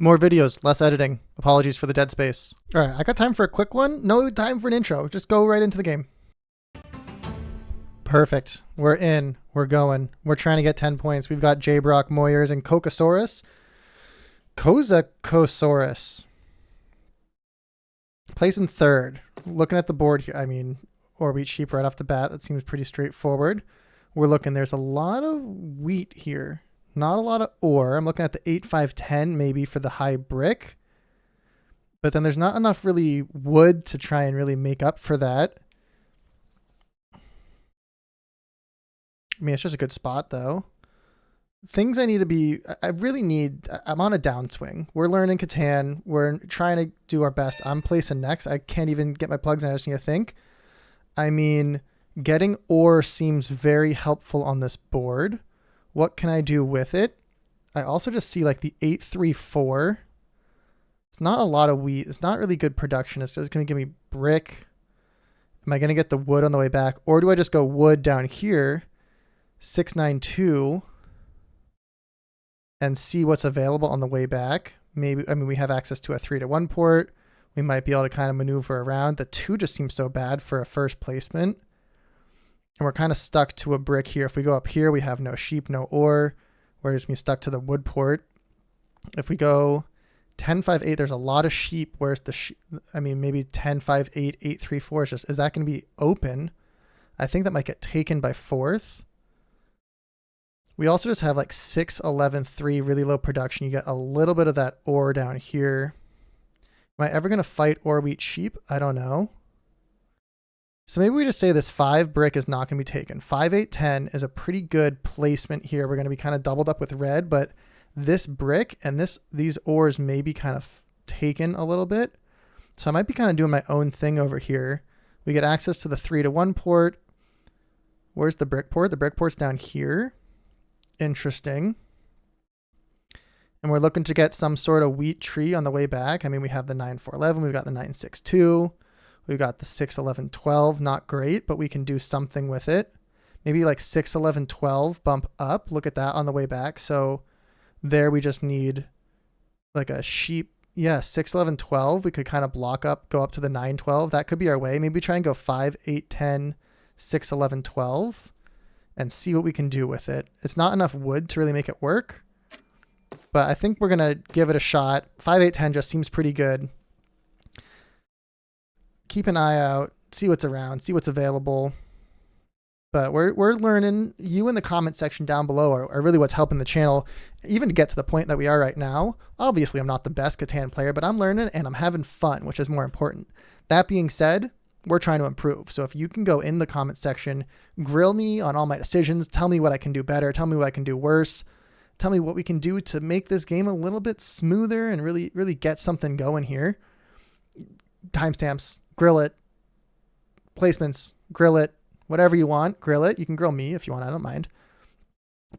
More videos, less editing. Apologies for the dead space. All right, I got time for a quick one. No time for an intro. Just go right into the game. Perfect. We're in. We're going. We're trying to get 10 points. We've got J-Brock, Moyers, and Kokasaurus. Kozakosaurus. Placing third. Looking at the board here. I mean, or wheat sheep right off the bat. That seems pretty straightforward. We're looking. There's a lot of wheat here. Not a lot of ore. I'm looking at the 8510 maybe for the high brick. But then there's not enough really wood to try and really make up for that. I mean, it's just a good spot though. Things I need to be, I'm on a downswing. We're learning Catan. We're trying to do our best. I'm placing next. I can't even get my plugs in. I just need to think. I mean, getting ore seems very helpful on this board. What can I do with it? I also just see like the 834. It's not a lot of wheat. It's not really good production. It's just going to give me brick. Am I going to get the wood on the way back? Or do I just go wood down here, 692, and see what's available on the way back? Maybe, I mean, we have access to a 3-to-1 port. We might be able to kind of maneuver around. The 2 just seems so bad for a first placement. And we're kind of stuck to a brick here. If we go up here, we have no sheep, no ore. We're just being stuck to the wood port. If we go 1058, there's a lot of sheep. Where's the I mean, maybe 1058, 834 is just, is that going to be open? I think that might get taken by fourth. We also just have like 611.3, really low production. You get a little bit of that ore down here. Am I ever going to fight ore wheat sheep? I don't know. So maybe we just say this 5 brick is not going to be taken. 5, 8, 10 is a pretty good placement here. We're going to be kind of doubled up with red, but this brick and these ores may be kind of taken a little bit. So I might be kind of doing my own thing over here. We get access to the 3-to-1 port. Where's the brick port? The brick port's down here. Interesting. And we're looking to get some sort of wheat tree on the way back. I mean, we have the 9411. We've got the 962. We've got the 61112, not great, but we can do something with it. Maybe like 61112, bump up. Look at that on the way back. So there we just need like a sheep. Yeah, 61112. We could kind of block up, go up to the 912. That could be our way. Maybe try and go 5, 8, 10, 61112 and see what we can do with it. It's not enough wood to really make it work, but I think we're going to give it a shot. 5, 8, 10 just seems pretty good. Keep an eye out, see what's around, see what's available. But we're learning. You in the comment section down below are really what's helping the channel, even to get to the point that we are right now. Obviously, I'm not the best Catan player, but I'm learning and I'm having fun, which is more important. That being said, we're trying to improve. So if you can go in the comment section, grill me on all my decisions, tell me what I can do better, tell me what I can do worse, tell me what we can do to make this game a little bit smoother and really get something going here. Timestamps. Grill it, placements, grill it, whatever you want, grill it. You can grill me if you want, I don't mind.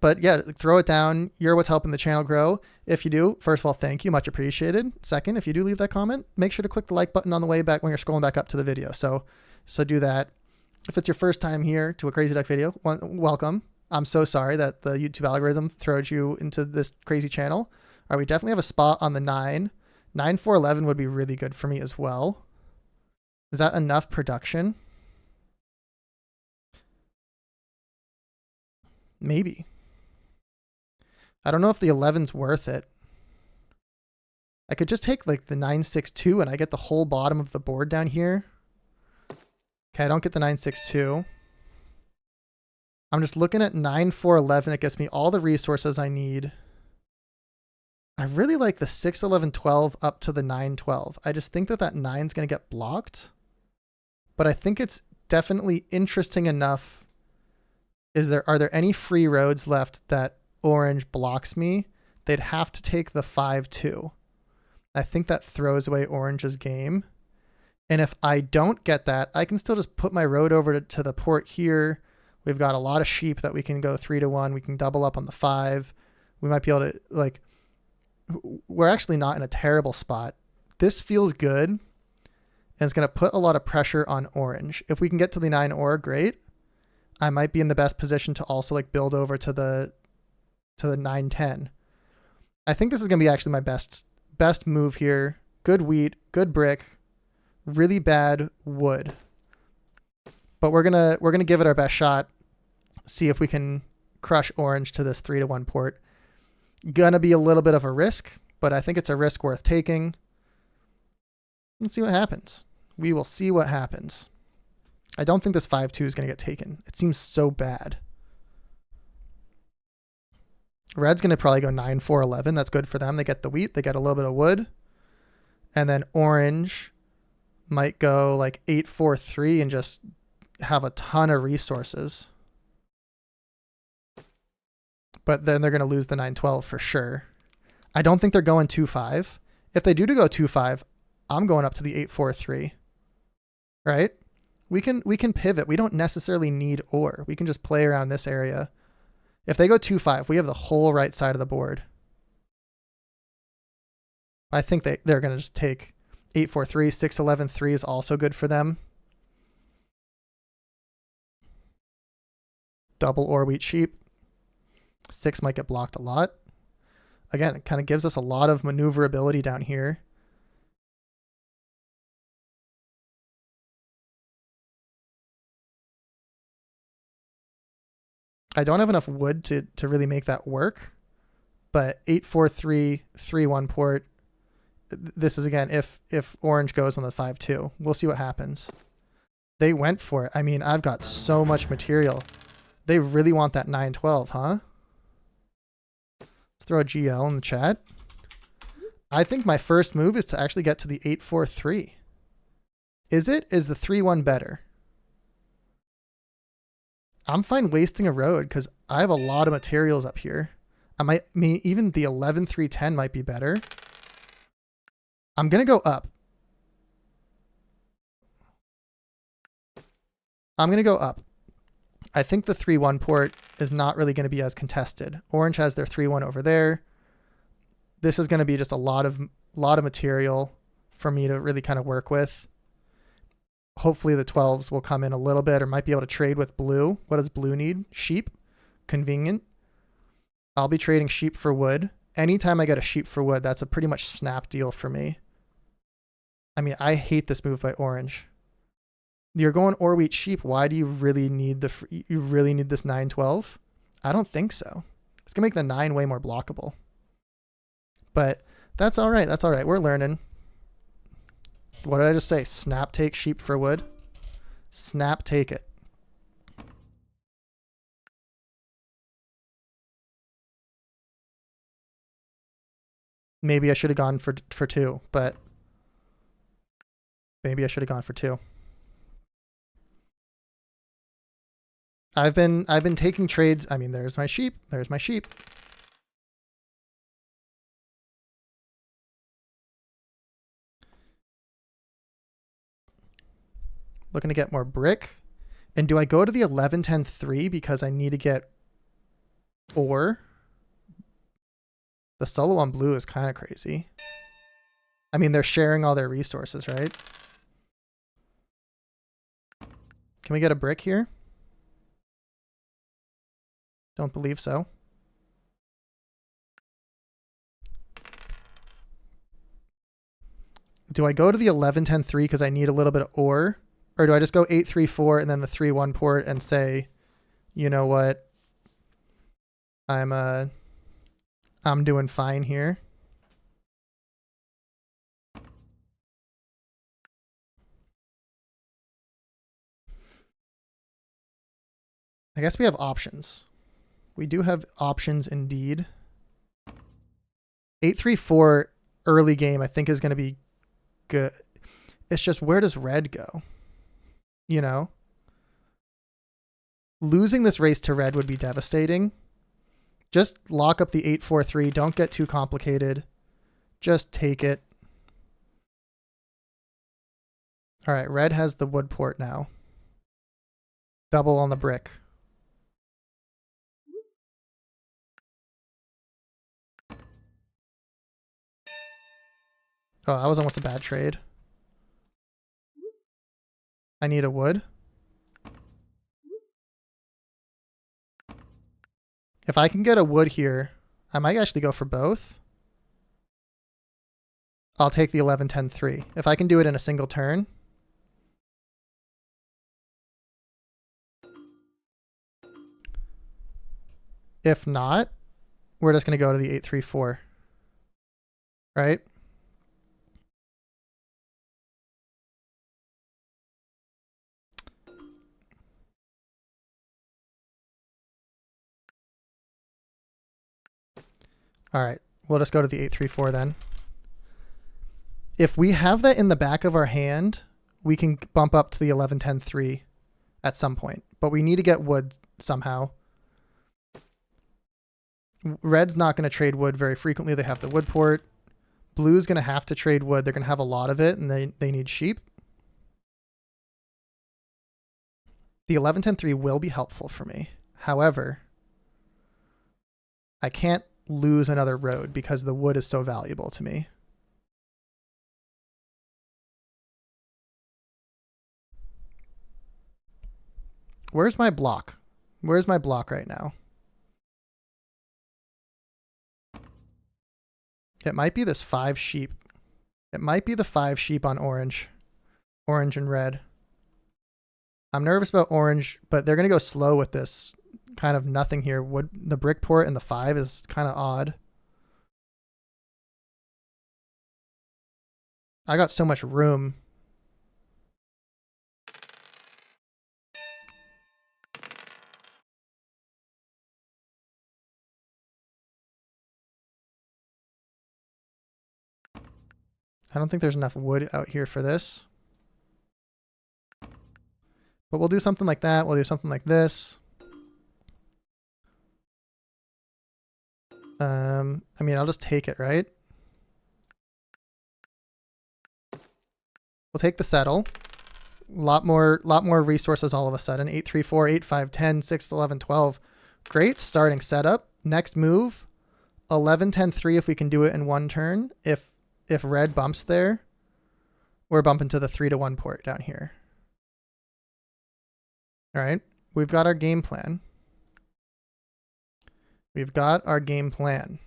But yeah, throw it down. You're what's helping the channel grow. If you do, first of all, thank you, much appreciated. Second, if you do leave that comment, make sure to click the like button on the way back when you're scrolling back up to the video. So do that. If it's your first time here to a Crazy Duck video, welcome. I'm so sorry that the YouTube algorithm throws you into this crazy channel. All right, we definitely have a spot on the 9. 9411 would be really good for me as well. Is that enough production? Maybe. I don't know if the 11's worth it. I could just take like the 962 and I get the whole bottom of the board down here. Okay, I don't get the 962. I'm just looking at 9411. That gets me all the resources I need. I really like the 61112 up to the 912. I just think that 9's going to get blocked. But I think it's definitely interesting enough. Are there any free roads left that orange blocks me? They'd have to take the 5-2. I think that throws away orange's game. And if I don't get that, I can still just put my road over to the port here. We've got a lot of sheep that we can go 3-to-1. We can double up on the 5. We might be able to, like, we're actually not in a terrible spot. This feels good. And it's going to put a lot of pressure on orange. If we can get to the 9 ore, great. I might be in the best position to also like build over to the 910. I think this is going to be actually my best best move here. Good wheat, good brick, really bad wood. But we're gonna give it our best shot. See if we can crush orange to this 3-1 port. Gonna be a little bit of a risk, but I think it's a risk worth taking. Let's see what happens. We will see what happens. I don't think this 5-2 is gonna get taken. It seems so bad. Red's gonna probably go 9-4-11. That's good for them. They get the wheat. They get a little bit of wood. And then orange might go like 8-4-3 and just have a ton of resources. But then they're going to lose the 9-12 for sure. I don't think they're going 2-5. If they do to go 2-5, I'm going up to the 8-4-3. Right? We can pivot. We don't necessarily need ore. We can just play around this area. If they go 2-5, we have the whole right side of the board. I think they're going to just take 8-4-3. 6-11-3 is also good for them. Double ore wheat sheep. 6 might get blocked a lot. Again, it kind of gives us a lot of maneuverability down here. I don't have enough wood to really make that work, but 8-4-3, 3-1 port. This is, again, if orange goes on the 5-2. We'll see what happens. They went for it. I mean, I've got so much material. They really want that 9-12, huh? Let's throw a GL in the chat. I think my first move is to actually get to the 8-4-3. Is it? Is the 3-1 better? I'm fine wasting a road because I have a lot of materials up here. Even the 11-3-10 might be better. I'm going to go up. I think the 3-1 port is not really going to be as contested. Orange has their 3-1 over there. This is going to be just a lot of material for me to really kind of work with. Hopefully the 12s will come in a little bit or might be able to trade with blue. What does blue need? Sheep. Convenient. I'll be trading sheep for wood. Anytime I get a sheep for wood, that's a pretty much snap deal for me. I mean, I hate this move by orange. You're going ore wheat sheep. Why do you really need this 9-12? I don't think so. It's gonna make the 9 way more blockable. But that's all right. That's all right. We're learning. What did I just say? Snap take sheep for wood. Snap take it. Maybe I should have gone for 2, but maybe I should have gone for 2. I've been taking trades. I mean, there's my sheep. There's my sheep. Looking to get more brick. And do I go to the 11-10-3 because I need to get ore? The solo on blue is kind of crazy. I mean, they're sharing all their resources, right? Can we get a brick here? Don't believe so. Do I go to the 11-10-3 because I need a little bit of ore? Or do I just go 8-3-4 and then the 3-1 port and say, you know what? I'm doing fine here. I guess we have options. We do have options indeed. 8-3-4 early game I think is going to be good. It's just, where does red go? You know? Losing this race to red would be devastating. Just lock up the 8-4-3. Don't get too complicated. Just take it. All right, red has the wood port now. Double on the brick. Oh, that was almost a bad trade. I need a wood. If I can get a wood here, I might actually go for both. I'll take the 11, 10, 3. If I can do it in a single turn. If not, we're just going to go to the 8, 3, 4. Right? All right. We'll just go to the 8, 3, 4 then. If we have that in the back of our hand, we can bump up to the 11, 10, 3 at some point. But we need to get wood somehow. Red's not going to trade wood very frequently. They have the wood port. Blue's going to have to trade wood. They're going to have a lot of it, and they need sheep. The 11, 10, 3 will be helpful for me. However, I can't lose another road because the wood is so valuable to me. Where's my block? Where's my block right now? It might be this 5 sheep. It might be the 5 sheep on orange. Orange and red. I'm nervous about orange, but they're going to go slow with this kind of nothing here. Wood, the brick port and the 5 is kind of odd. I got so much room. I don't think there's enough wood out here for this. But we'll do something like that. We'll do something like this. I mean, I'll just take it, right? We'll take the settle. Lot more resources all of a sudden. 8, 3, 4, 8, 5, 10, 6, 11, 12. Great starting setup. Next move, 11, 10, 3 if we can do it in one turn. If red bumps there, we're bumping to the 3 to 1 port down here. All right, we've got our game plan. We've got our game plan.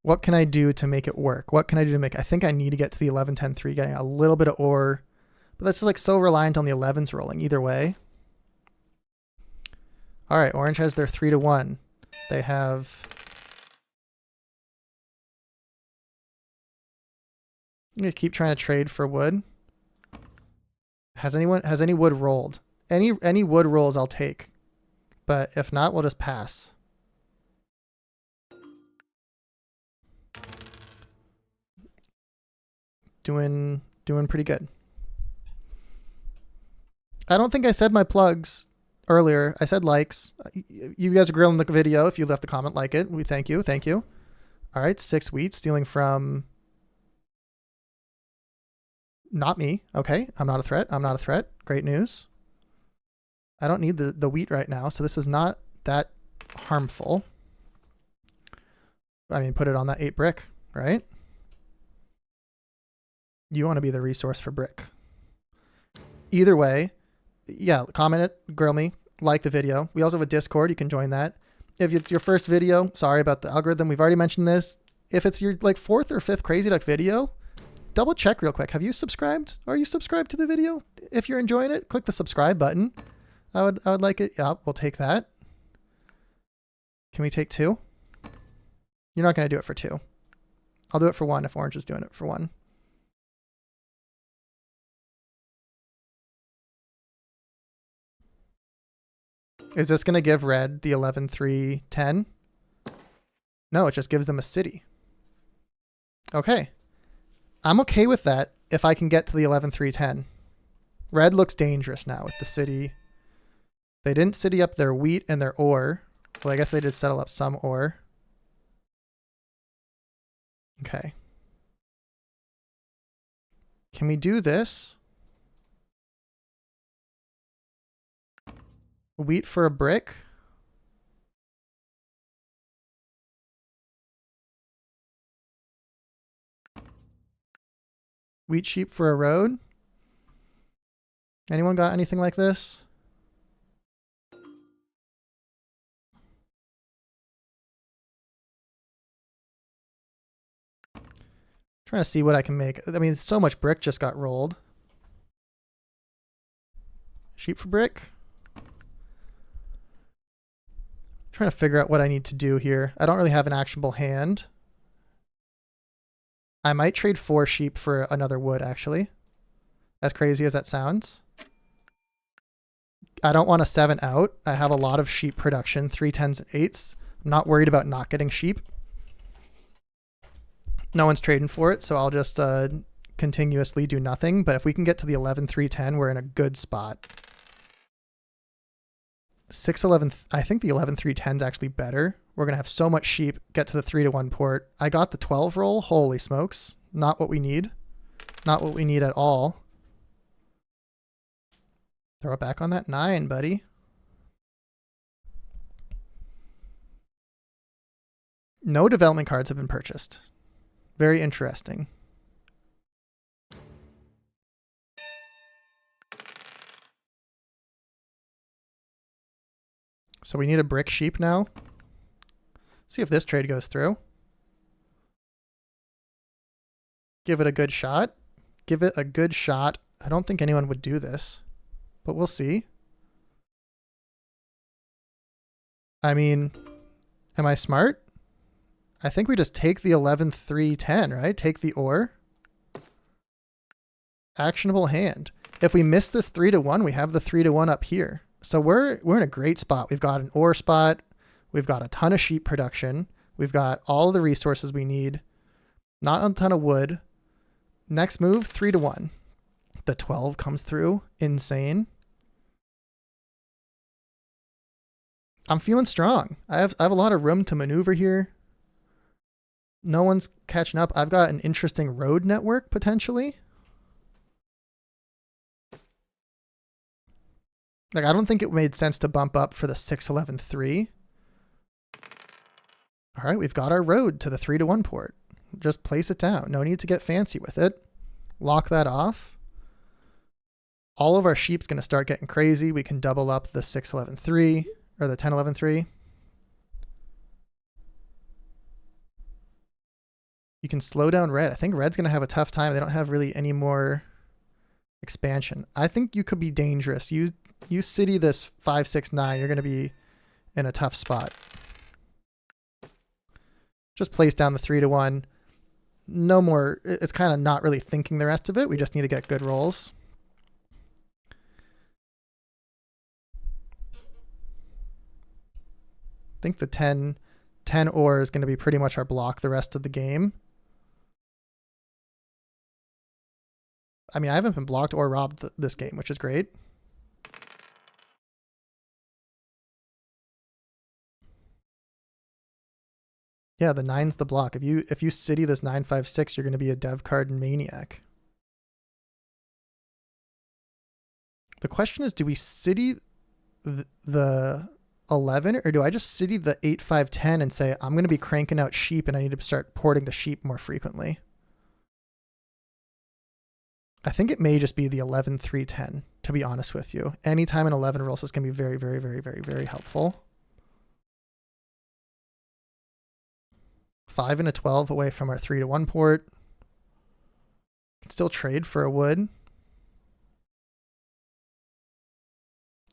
What can I do to make it work? What can I do to make, I think I need to get to the 11, 10, 3, getting a little bit of ore, but that's just like so reliant on the 11s rolling either way. All right, orange has their 3 to 1. They have, I'm gonna keep trying to trade for wood. Has any wood rolled? Any wood rolls I'll take, but if not, we'll just pass. Doing pretty good. I don't think I said my plugs earlier. I said likes. You guys are grilling the video. If you left a comment, like it. We thank you. Thank you. All right, 6 wheat stealing from not me. Okay, I'm not a threat. I'm not a threat. Great news. I don't need the wheat right now, so this is not that harmful. I mean, put it on that 8 brick, right? You want to be the resource for brick. Either way, yeah, comment it, grill me, like the video. We also have a Discord. You can join that. If it's your first video, sorry about the algorithm. We've already mentioned this. If it's your like 4th or 5th Crazy Duck video, double check real quick. Have you subscribed? Are you subscribed to the video? If you're enjoying it, click the subscribe button. I would like it. Yeah, we'll take that. Can we take 2? You're not going to do it for 2. I'll do it for 1 if orange is doing it for 1. Is this going to give red the 11, 3, 10? No, it just gives them a city. Okay. I'm okay with that if I can get to the 11, 3, 10. Red looks dangerous now with the city. They didn't city up their wheat and their ore. Well, I guess they did settle up some ore. Okay. Can we do this? Wheat for a brick? Wheat sheep for a road? Anyone got anything like this? Trying to see what I can make. I mean, so much brick just got rolled. Sheep for brick. Trying to figure out what I need to do here. I don't really have an actionable hand. I might trade 4 sheep for another wood, actually. As crazy as that sounds. I don't want a 7 out. I have a lot of sheep production, 3 10s and 8s. I'm not worried about not getting sheep. No one's trading for it, so I'll just continuously do nothing. But if we can get to the 11 3 10, we're in a good spot. 6 11, I think the 11 3 10 is actually better. We're going to have so much sheep, get to the 3 to 1 port. I got the 12 roll. Holy smokes. Not what we need. Not what we need at all. Throw it back on that 9, buddy. No development cards have been purchased. Very interesting. So we need a brick sheep now. See if this trade goes through. Give it a good shot. Give it a good shot. I don't think anyone would do this, but we'll see. I mean, am I smart? I think we just take the 11 3 10, right? Take the ore. Actionable hand. If we miss this 3 to 1, we have the 3 to 1 up here. So we're in a great spot. We've got an ore spot. We've got a ton of sheep production. We've got all of the resources we need. Not a ton of wood. Next move, 3 to 1. The 12 comes through. Insane. I'm feeling strong. I have a lot of room to maneuver here. No one's catching up. I've got an interesting road network potentially. Like, I don't think it made sense to bump up for the 6 11 3. All right, we've got our road to the 3 to 1 port. Just place it down. No need to get fancy with it. Lock that off. All of our sheep's going to start getting crazy. We can double up the 6 11 3 or the 10 11 3. You can slow down red. I think red's going to have a tough time. They don't have really any more expansion. I think you could be dangerous. You city this 5 6 9. You're going to be in a tough spot. Just place down the 3 to 1. No more. It's kind of not really thinking the rest of it. We just need to get good rolls. I think the 10 ore is going to be pretty much our block the rest of the game. I mean, I haven't been blocked or robbed this game, which is great. Yeah, the 9's the block. If you city this 9 5 6, you're going to be a dev card maniac. The question is, do we city the 11, or do I just city the 8 5 10 and say I'm going to be cranking out sheep and I need to start porting the sheep more frequently? I think it may just be the 11 3 10, to be honest with you. Anytime an 11 rolls is going to be very, very, very, very, very helpful. 5 and a 12 away from our 3 to 1 port. Can still trade for a wood.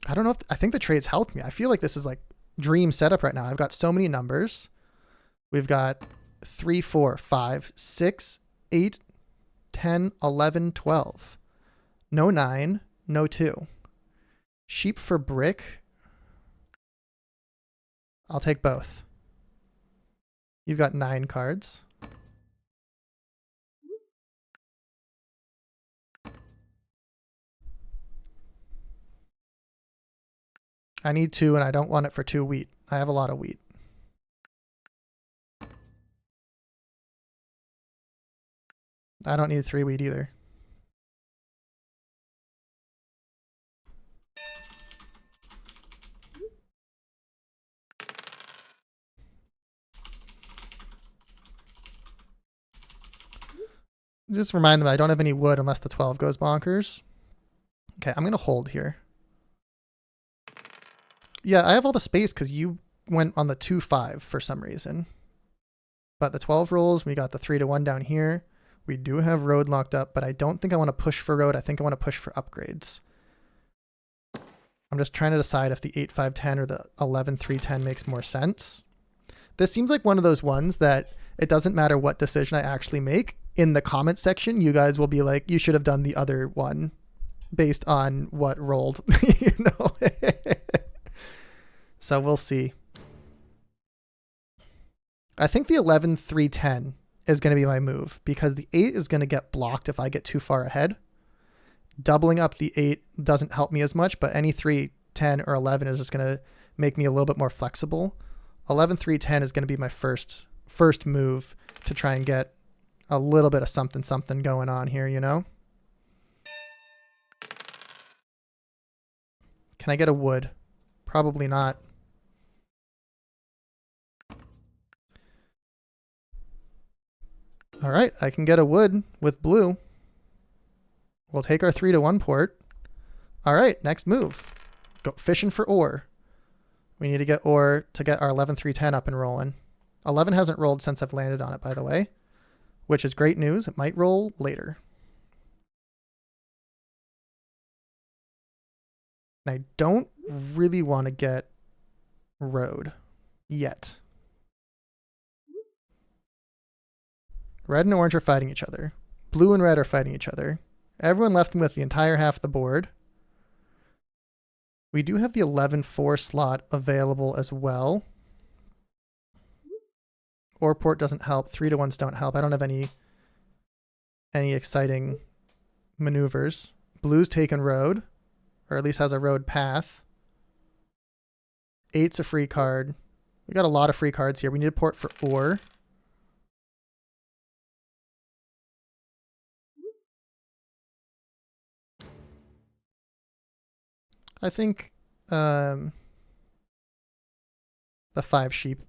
I don't know if I think the trades helped me. I feel like this is like dream setup right now. I've got so many numbers. We've got 3 4 5 6 8 10 11 12. No 9, no 2. Sheep for brick. I'll take both. You've got 9 cards. I need 2 and I don't want it for 2 wheat. I have a lot of wheat. I don't need 3 wheat either. Just remind them I don't have any wood unless the 12 goes bonkers. Okay, I'm going to hold here. Yeah, I have all the space because you went on the 2 5 for some reason. But the 12 rolls, we got the 3 to 1 down here. We do have road locked up, but I don't think I want to push for road. I think I want to push for upgrades. I'm just trying to decide if the 8-5-10 or the 11-3-10 makes more sense. This seems like one of those ones that it doesn't matter what decision I actually make. In the comment section, you guys will be like, you should have done the other one based on what rolled, you know? So we'll see. I think the 11-3-10 is going to be my move because the 8 is going to get blocked if I get too far ahead. Doubling up the 8 doesn't help me as much, but any 3, 10, or 11 is just going to make me a little bit more flexible. 11-3-10 is going to be my first move to try and get a little bit of something going on here, you know? Can I get a wood? Probably not. All right, I can get a wood with blue. We'll take our 3-1 port. All right, next move. Go fishing for ore. We need to get ore to get our 11-3-10 up and rolling. 11 hasn't rolled since I've landed on it, by the way, which is great news. It might roll later. And I don't really want to get road yet. Red and orange are fighting each other. Blue and red are fighting each other. Everyone left me with the entire half of the board. We do have the 11-4 slot available as well. Or port doesn't help. 3-1s don't help. I don't have any exciting maneuvers. Blue's taken road, or at least has a road path. 8's a free card. We got a lot of free cards here. We need a port for ore. I think the 5 sheep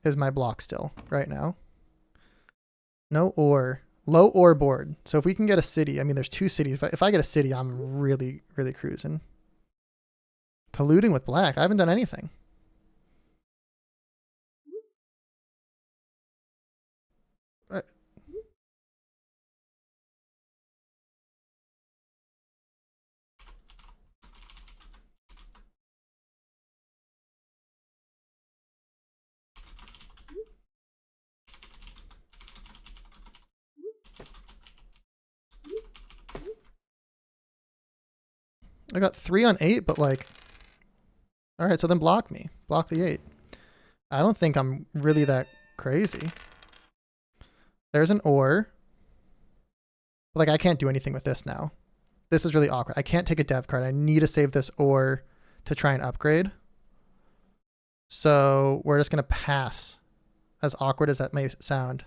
is my block still right now. No ore. Low ore board. So if we can get a city, I mean, there's 2 cities. If I get a city, I'm really, really cruising. Colluding with black. I haven't done anything. I got 3 on 8, but like, all right, so then block me. Block the 8. I don't think I'm really that crazy. There's an ore. Like, I can't do anything with this now. This is really awkward. I can't take a dev card. I need to save this ore to try and upgrade. So we're just going to pass, as awkward as that may sound.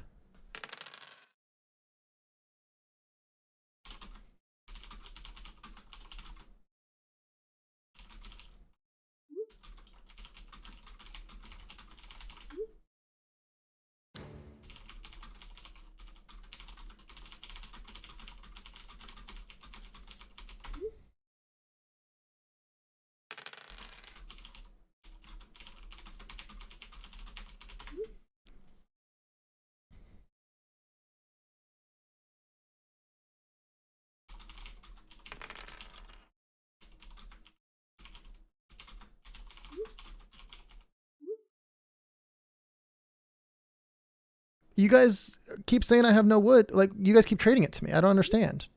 You guys keep saying I have no wood. Like, you guys keep trading it to me. I don't understand.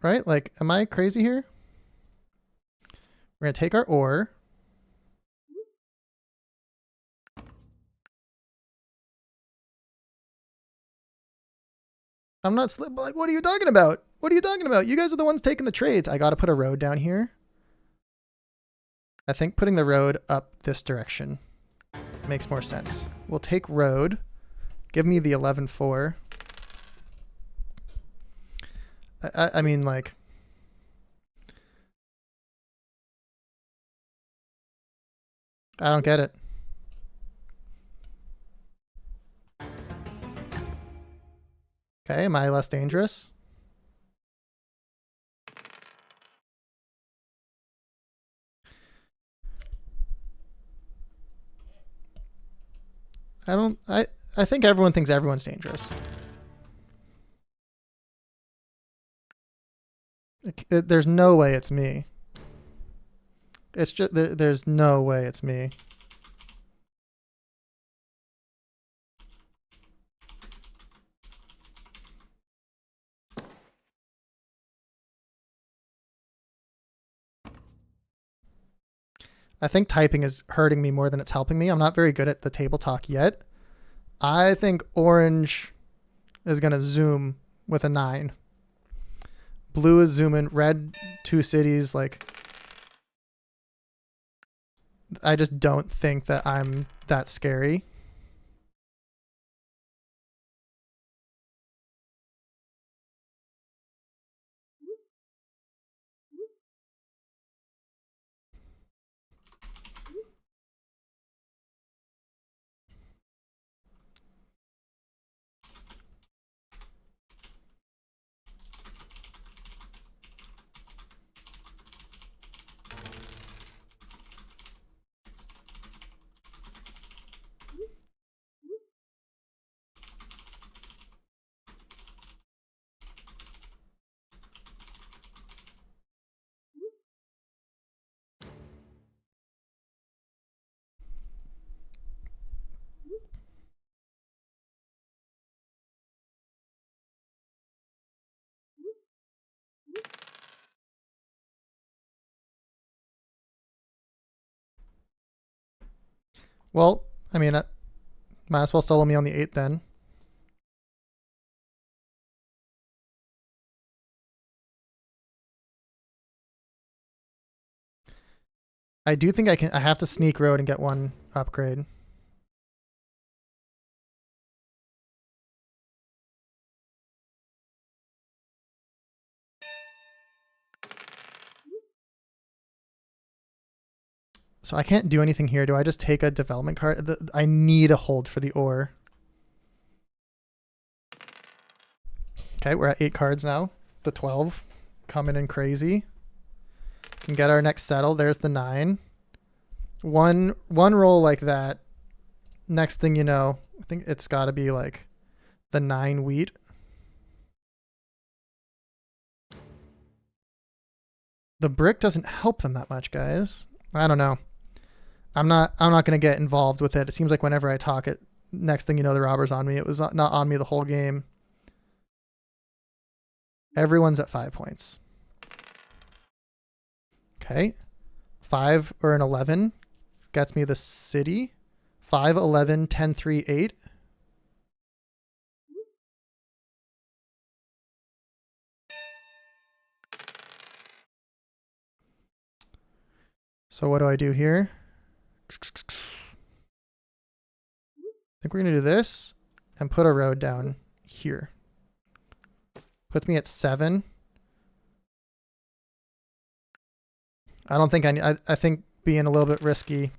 Right? Like, am I crazy here? We're going to take our ore. I'm not like, what are you talking about? What are you talking about? You guys are the ones taking the trades. I got to put a road down here. I think putting the road up this direction makes more sense. We'll take road. Give me the 11-4. I mean, like, I don't get it. Okay, am I less dangerous? I think everyone thinks everyone's dangerous. There's no way it's me. It's just there's no way it's me. I think typing is hurting me more than it's helping me. I'm not very good at the table talk yet. I think orange is going to zoom with a 9. Blue is zooming. Red, 2 cities. Like, I just don't think that I'm that scary. Well, I mean, might as well solo me on the 8 then. I do think I have to sneak road and get 1 upgrade. So I can't do anything here. Do I just take a development card? I need a hold for the ore. Okay, we're at 8 cards now. The 12 coming in crazy. Can get our next settle. There's the 9. One roll like that. Next thing you know, I think it's got to be like the 9 wheat. The brick doesn't help them that much, guys. I don't know. I'm not going to get involved with it. It seems like whenever I talk it, next thing you know, the robber's on me. It was not on me the whole game. Everyone's at 5 points. Okay. 5 or an 11 gets me the city. 5, 11, 10, 3, 8. So what do I do here? I think we're going to do this and put a road down here. Puts me at 7. I don't think I think being a little bit risky.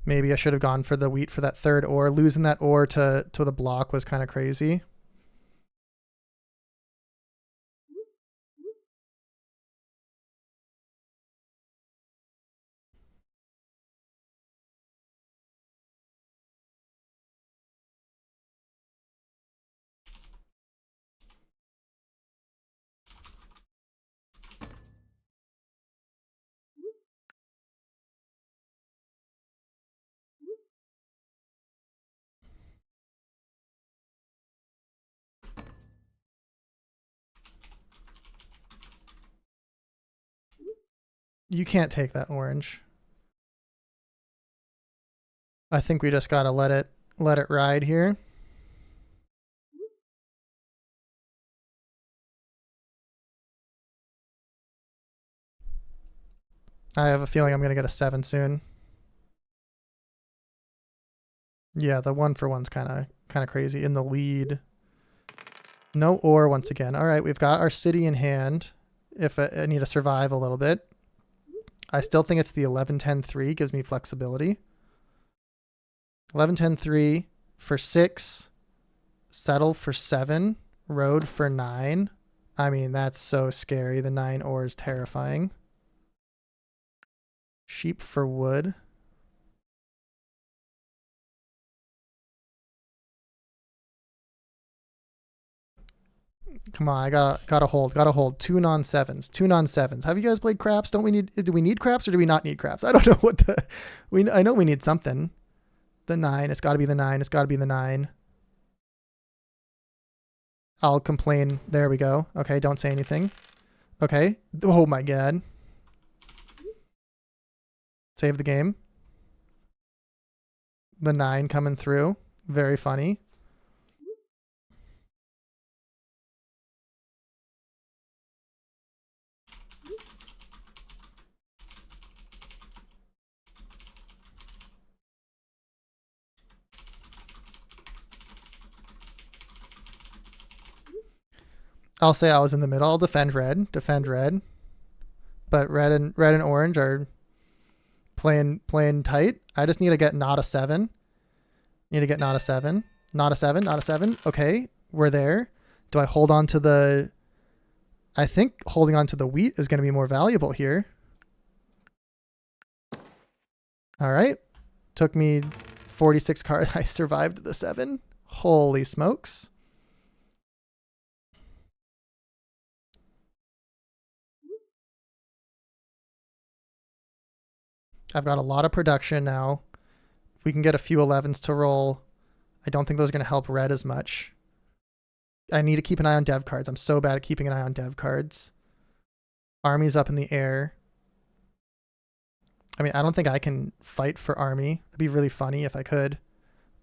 Maybe I should have gone for the wheat for that 3rd ore. Losing that ore to the block was kind of crazy. You can't take that orange. I think we just gotta let it ride here. I have a feeling I'm gonna get a 7 soon. Yeah, the 1 for 1's kind of crazy. In the lead. No ore once again. All right, we've got our city in hand. If I need to survive a little bit. I still think it's the 11, 10, 3 gives me flexibility. 11, 10, 3 for 6. Settle for 7. Road for 9. I mean, that's so scary. The 9 ore is terrifying. Sheep for wood. Come on, I gotta hold. 2 non-7s. 2 non-7s. Have you guys played craps? Do we need craps or do we not need craps? I don't know what I know we need something. The 9. It's gotta be the 9. It's gotta be the 9. I'll complain. There we go. Okay, don't say anything. Okay. Oh my god. Save the game. The 9 coming through. Very funny. I'll say I was in the middle. I'll defend red. But red and orange are playing tight. I just need to get not a 7. Not a 7. Okay, we're there. Do I hold on to the... I think holding on to the wheat is going to be more valuable here. All right. Took me 46 cards. I survived the 7. Holy smokes. I've got a lot of production now. We can get a few 11s to roll. I don't think those are going to help red as much. I need to keep an eye on dev cards. I'm so bad at keeping an eye on dev cards. Army's up in the air. I mean, I don't think I can fight for army. It'd be really funny if I could.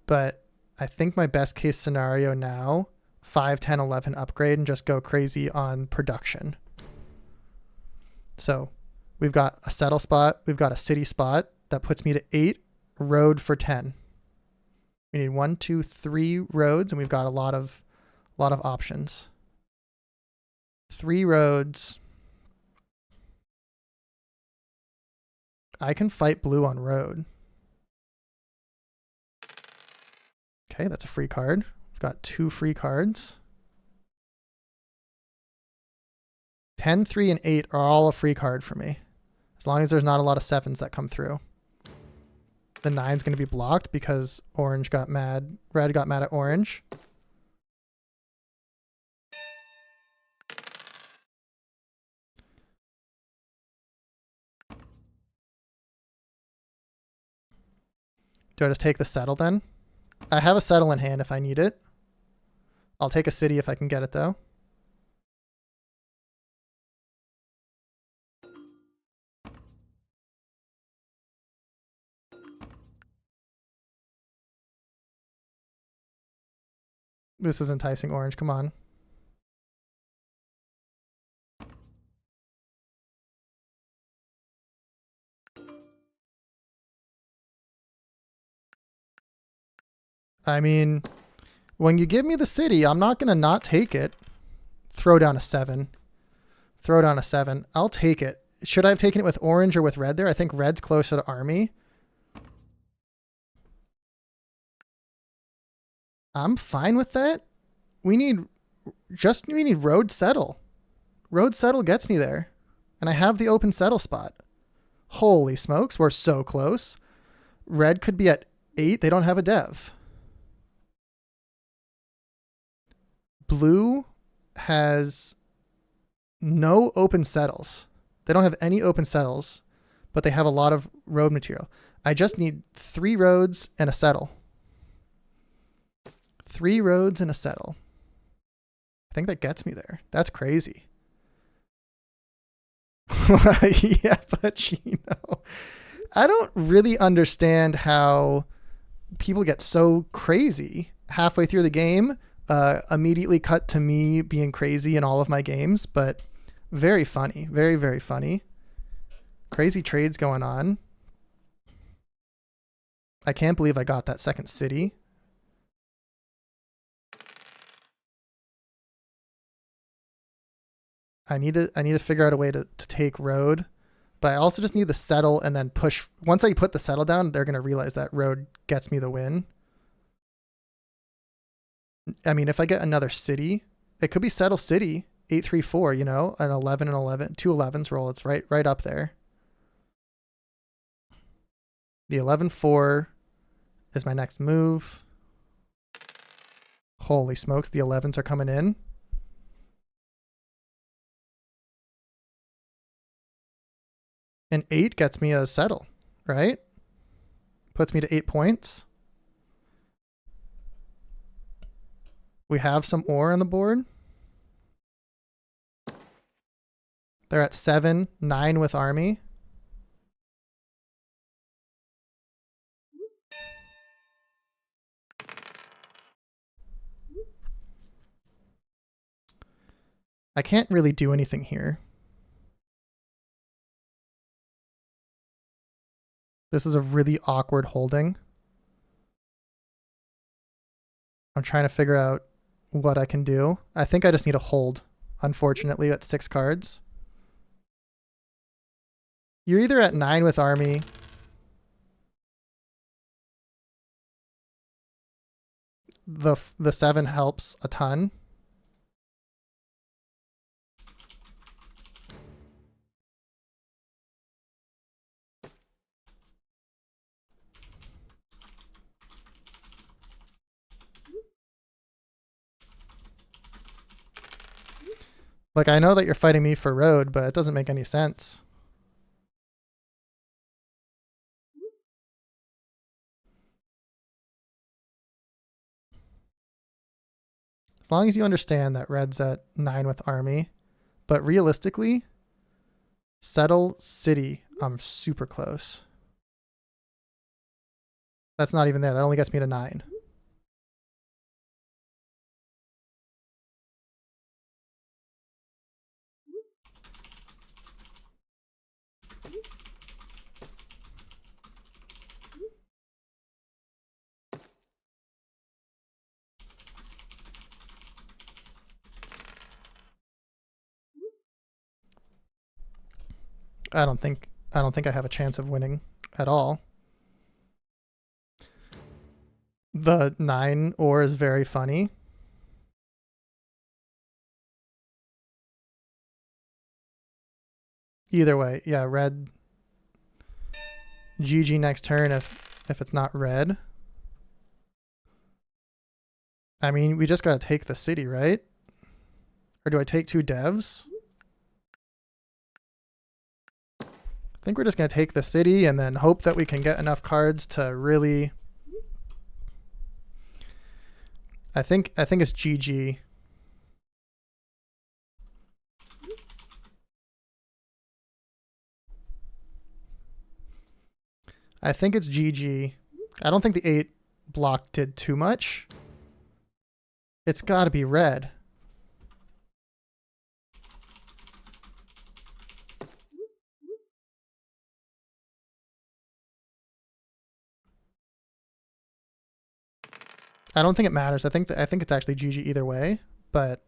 But I think my best case scenario now, 5, 10, 11 upgrade and just go crazy on production. So we've got a settle spot. We've got a city spot. That puts me to 8. Road for 10. We need 1, 2, 3 roads, and we've got a lot of options. 3 roads. I can fight blue on road. Okay, that's a free card. We've got 2 free cards. 10, 3, and 8 are all a free card for me. As long as there's not a lot of 7s that come through. The 9's going to be blocked because orange got mad. Red got mad at orange. Do I just take the settle then? I have a settle in hand if I need it. I'll take a city if I can get it though. This is enticing orange, come on. I mean, when you give me the city, I'm not going to not take it. Throw down a 7. Throw down a 7. I'll take it. Should I have taken it with orange or with red there? I think red's closer to army. I'm fine with that. We need road settle. Road settle gets me there. And I have the open settle spot. Holy smokes, we're so close. Red could be at 8. They don't have a dev. Blue has no open settles. They don't have any open settles, but they have a lot of road material. I just need 3 roads and a settle. 3 roads and a settle. I think that gets me there. That's crazy. Yeah, Pacino. I don't really understand how people get so crazy halfway through the game. Immediately cut to me being crazy in all of my games, but very funny. Very, very funny. Crazy trades going on. I can't believe I got that second city. I need to figure out a way to take road, but I also just need to settle and then push. Once I put the settle down, they're going to realize that road gets me the win. I mean, if I get another city, It could be Settle City, 8-3-4, you know, an 11 and 11, two 11s roll. It's right up there. The 11-4 is my next move. Holy smokes, the 11s are coming in. And 8 gets me a settle, right? Puts me to 8 points. We have some ore on the board. They're at 7, 9 with army. I can't really do anything here. This is a really awkward holding. I'm trying to figure out what I can do. I think I just need a hold, unfortunately, at 6 cards. You're either at 9 with army. The 7 helps a ton. Like, I know that you're fighting me for road, but it doesn't make any sense. As long as you understand that red's at 9 with army, but realistically, Settle City, I'm super close. That's not even there. That only gets me to 9. I don't think I have a chance of winning at all. The 9 ore is very funny. Either way, yeah, red. GG next turn if it's not red. I mean, we just gotta take the city, right? Or do I take 2 devs? I think we're just gonna take the city and then hope that we can get enough cards to really. I think it's GG. I think it's GG. I don't think the 8 block did too much. It's got to be red. I don't think it matters. I think it's actually GG either way, but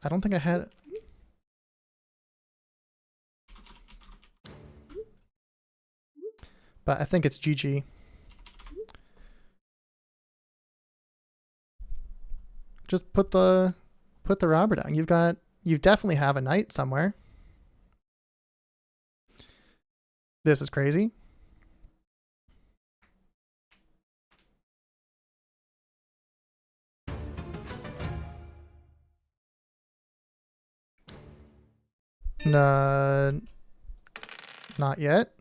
I don't think I had. But I think it's GG. Just put the robber down. You definitely have a knight somewhere. This is crazy. No, not yet.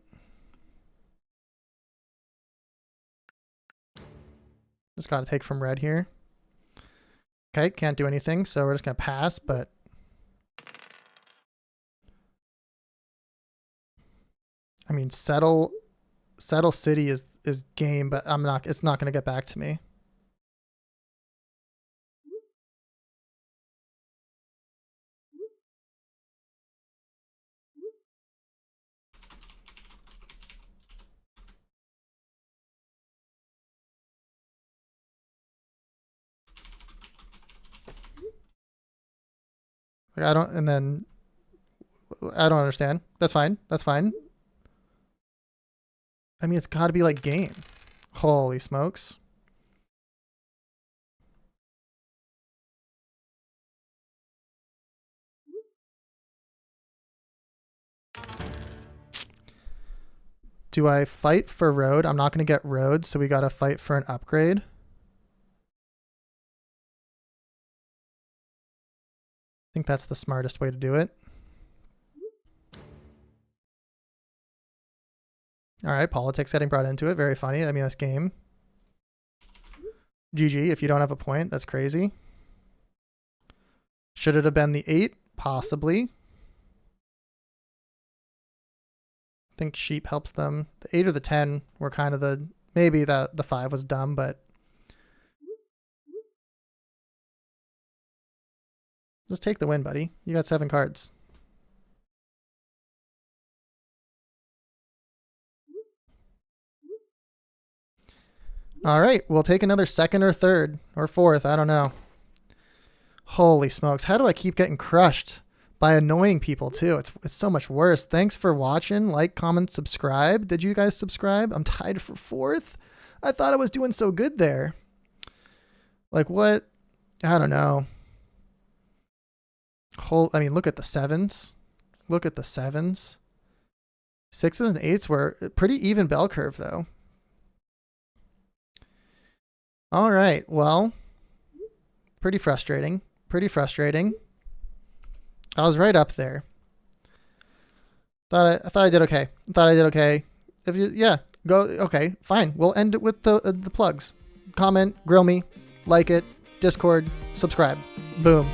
Just got to take from red here. Okay, can't do anything, so we're just going to pass, but I mean, settle city is game, but it's not going to get back to me. Like, I don't understand. That's fine. I mean, it's got to be like game. Holy smokes. Do I fight for road? I'm not going to get road, so we got to fight for an upgrade. I think that's the smartest way to do it. All right, politics getting brought into it. Very funny. I mean, that's game. GG, if you don't have a point, that's crazy. Should it have been the 8? Possibly. I think sheep helps them. The 8 or the 10 were kind of the... Maybe the 5 was dumb, but... Just take the win, buddy. You got 7 cards. All right, we'll take another 2nd or 3rd or 4th. I don't know. Holy smokes. How do I keep getting crushed by annoying people too? It's so much worse. Thanks for watching. Like, comment, subscribe. Did you guys subscribe? I'm tied for 4th. I thought I was doing so good there. Like what? I don't know. I mean, look at the 7s. Look at the 7s. 6s and 8s were a pretty even bell curve though. All right, well, pretty frustrating. Pretty frustrating. I was right up there. I thought I did okay. If you, yeah, go. Okay, fine. We'll end it with the plugs. Comment, grill me, like it, Discord, subscribe. Boom.